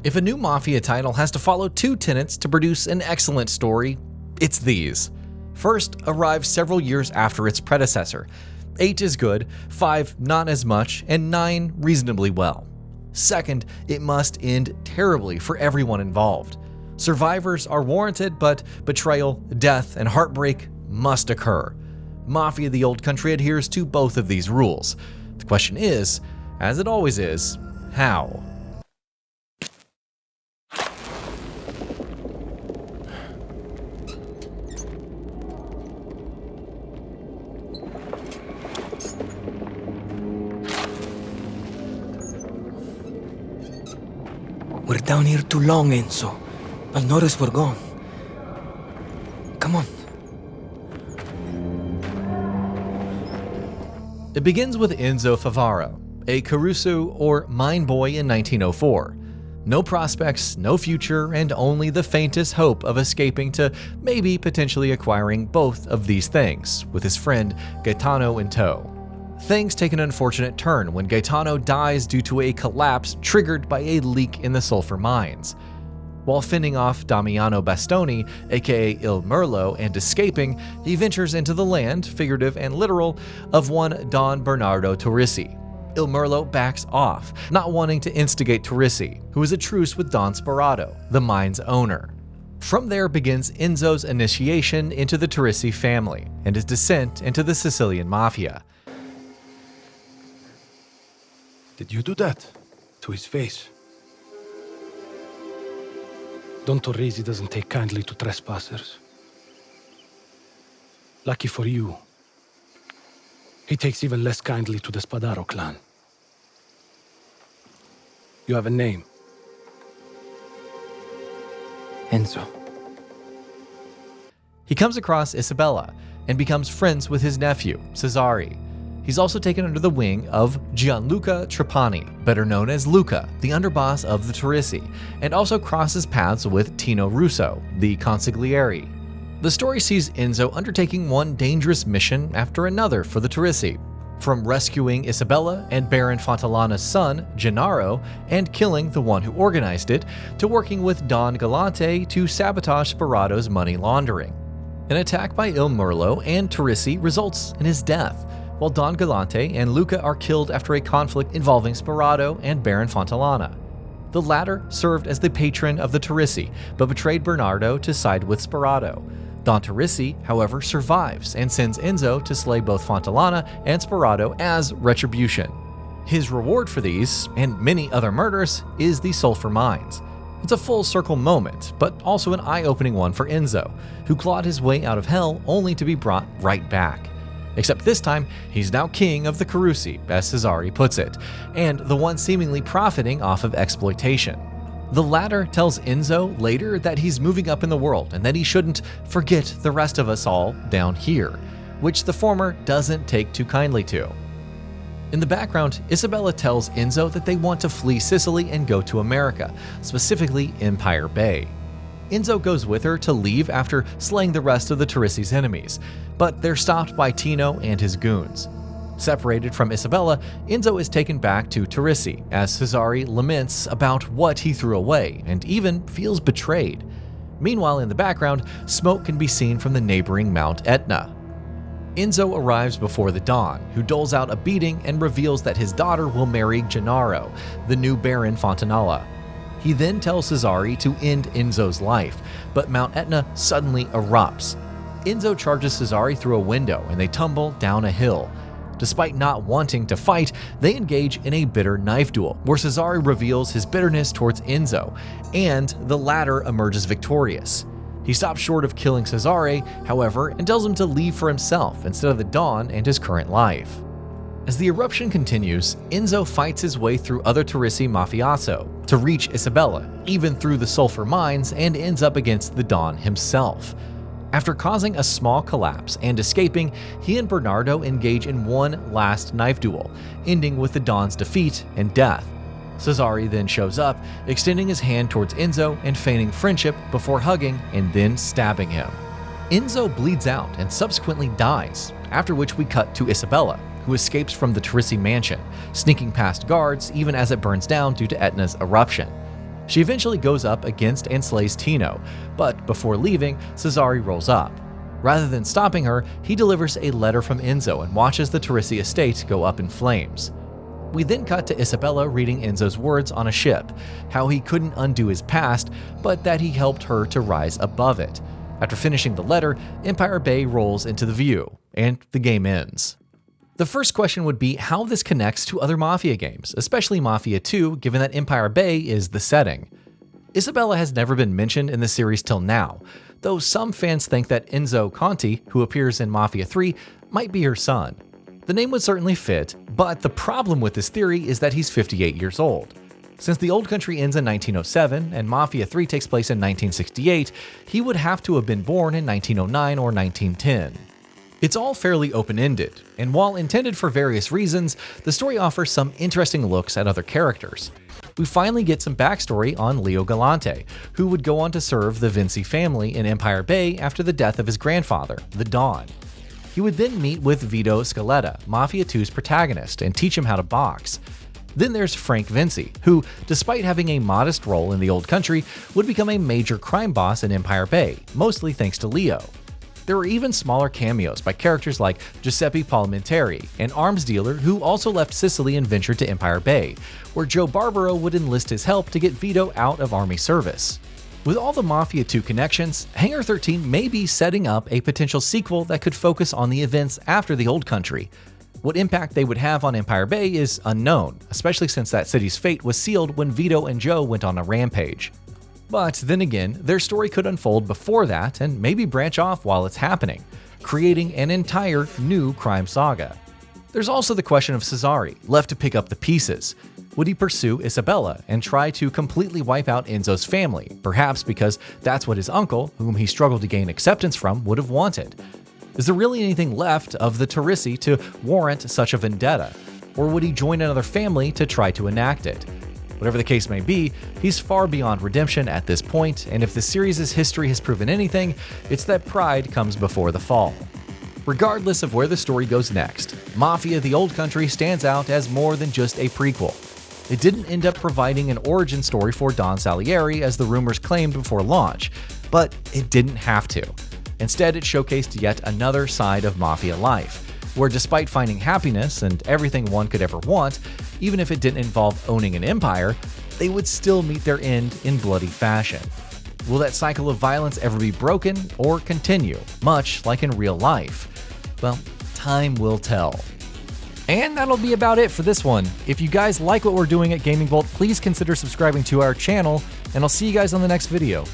If a new Mafia title has to follow two tenets to produce an excellent story, it's these. First arrives several years after its predecessor. 8 is good, 5 not as much, and 9 reasonably well. Second, it must end terribly for everyone involved. Survivors are warranted, but betrayal, death, and heartbreak must occur. Mafia: The Old Country adheres to both of these rules. The question is, as it always is, how? We're down here too long, Enzo. I'll notice we're gone. Come on. It begins with Enzo Favaro, a Caruso or mine boy in 1904. No prospects, no future, and only the faintest hope of escaping to maybe potentially acquiring both of these things, with his friend Gaetano in tow. Things take an unfortunate turn when Gaetano dies due to a collapse triggered by a leak in the sulfur mines. While fending off Damiano Bastoni, aka Il Merlo, and escaping, he ventures into the land, figurative and literal, of one Don Bernardo Turrisi. Il Merlo backs off, not wanting to instigate Turrisi, who is a truce with Don Sperado, the mine's owner. From there begins Enzo's initiation into the Turrisi family and his descent into the Sicilian Mafia. Did you do that? To his face? Don Turrisi doesn't take kindly to trespassers. Lucky for you, he takes even less kindly to the Spadaro clan. You have a name. Enzo. He comes across Isabella and becomes friends with his nephew, Cesare. He's also taken under the wing of Gianluca Trapani, better known as Luca, the underboss of the Turrisi, and also crosses paths with Tino Russo, the consigliere. The story sees Enzo undertaking one dangerous mission after another for the Turrisi, from rescuing Isabella and Baron Fontellana's son, Gennaro, and killing the one who organized it, to working with Don Galante to sabotage Sperado's money laundering. An attack by Il Merlo and Turrisi results in his death, while Don Galante and Luca are killed after a conflict involving Sperado and Baron Fontellana. The latter served as the patron of the Turrisi, but betrayed Bernardo to side with Sperado. Don Turrisi, however, survives and sends Enzo to slay both Fontellana and Sperado as retribution. His reward for these, and many other murders, is the sulfur mines. It's a full circle moment, but also an eye-opening one for Enzo, who clawed his way out of hell only to be brought right back. Except this time, he's now king of the Carusi, as Cesare puts it, and the one seemingly profiting off of exploitation. The latter tells Enzo later that he's moving up in the world and that he shouldn't forget the rest of us all down here, which the former doesn't take too kindly to. In the background, Isabella tells Enzo that they want to flee Sicily and go to America, specifically Empire Bay. Enzo goes with her to leave after slaying the rest of the Turrisi's enemies, but they're stopped by Tino and his goons. Separated from Isabella, Enzo is taken back to Turrisi as Cesare laments about what he threw away and even feels betrayed. Meanwhile, in the background, smoke can be seen from the neighboring Mount Etna. Enzo arrives before the dawn, who doles out a beating and reveals that his daughter will marry Gennaro, the new Baron Fontanella. He then tells Cesare to end Enzo's life, but Mount Etna suddenly erupts. Enzo charges Cesare through a window and they tumble down a hill. Despite not wanting to fight, they engage in a bitter knife duel, where Cesare reveals his bitterness towards Enzo, and the latter emerges victorious. He stops short of killing Cesare, however, and tells him to leave for himself instead of the Don and his current life. As the eruption continues, Enzo fights his way through other Turrisi mafioso to reach Isabella, even through the sulfur mines, and ends up against the Don himself. After causing a small collapse and escaping, he and Bernardo engage in one last knife duel, ending with the Don's defeat and death. Cesare then shows up, extending his hand towards Enzo and feigning friendship before hugging and then stabbing him. Enzo bleeds out and subsequently dies, after which we cut to Isabella, who escapes from the Turrisi mansion, sneaking past guards even as it burns down due to Etna's eruption. She eventually goes up against and slays Tino, but before leaving, Cesare rolls up. Rather than stopping her, he delivers a letter from Enzo and watches the Teresi estate go up in flames. We then cut to Isabella reading Enzo's words on a ship, how he couldn't undo his past, but that he helped her to rise above it. After finishing the letter, Empire Bay rolls into the view, and the game ends. The first question would be how this connects to other Mafia games, especially Mafia 2, given that Empire Bay is the setting. Isabella has never been mentioned in the series till now, though some fans think that Enzo Conti, who appears in Mafia 3, might be her son. The name would certainly fit, but the problem with this theory is that he's 58 years old. Since the Old Country ends in 1907 and Mafia 3 takes place in 1968, he would have to have been born in 1909 or 1910. It's all fairly open-ended, and while intended for various reasons, the story offers some interesting looks at other characters. We finally get some backstory on Leo Galante, who would go on to serve the Vinci family in Empire Bay after the death of his grandfather, the Don. He would then meet with Vito Scaletta, Mafia 2's protagonist, and teach him how to box. Then there's Frank Vinci, who, despite having a modest role in the Old Country, would become a major crime boss in Empire Bay, mostly thanks to Leo. There were even smaller cameos by characters like Giuseppe Parliamentari, an arms dealer who also left Sicily and ventured to Empire Bay, where Joe Barbaro would enlist his help to get Vito out of army service. With all the Mafia 2 connections, Hangar 13 may be setting up a potential sequel that could focus on the events after the Old Country. What impact they would have on Empire Bay is unknown, especially since that city's fate was sealed when Vito and Joe went on a rampage. But then again, their story could unfold before that and maybe branch off while it's happening, creating an entire new crime saga. There's also the question of Cesare, left to pick up the pieces. Would he pursue Isabella and try to completely wipe out Enzo's family, perhaps because that's what his uncle, whom he struggled to gain acceptance from, would have wanted? Is there really anything left of the Teresi to warrant such a vendetta, or would he join another family to try to enact it? Whatever the case may be, he's far beyond redemption at this point, and if the series' history has proven anything, it's that pride comes before the fall. Regardless of where the story goes next, Mafia: The Old Country stands out as more than just a prequel. It didn't end up providing an origin story for Don Salieri as the rumors claimed before launch, but it didn't have to. Instead, it showcased yet another side of Mafia life, where despite finding happiness and everything one could ever want, even if it didn't involve owning an empire, they would still meet their end in bloody fashion. Will that cycle of violence ever be broken or continue, much like in real life? Well, time will tell. And that'll be about it for this one. If you guys like what we're doing at Gaming Bolt, please consider subscribing to our channel, and I'll see you guys on the next video.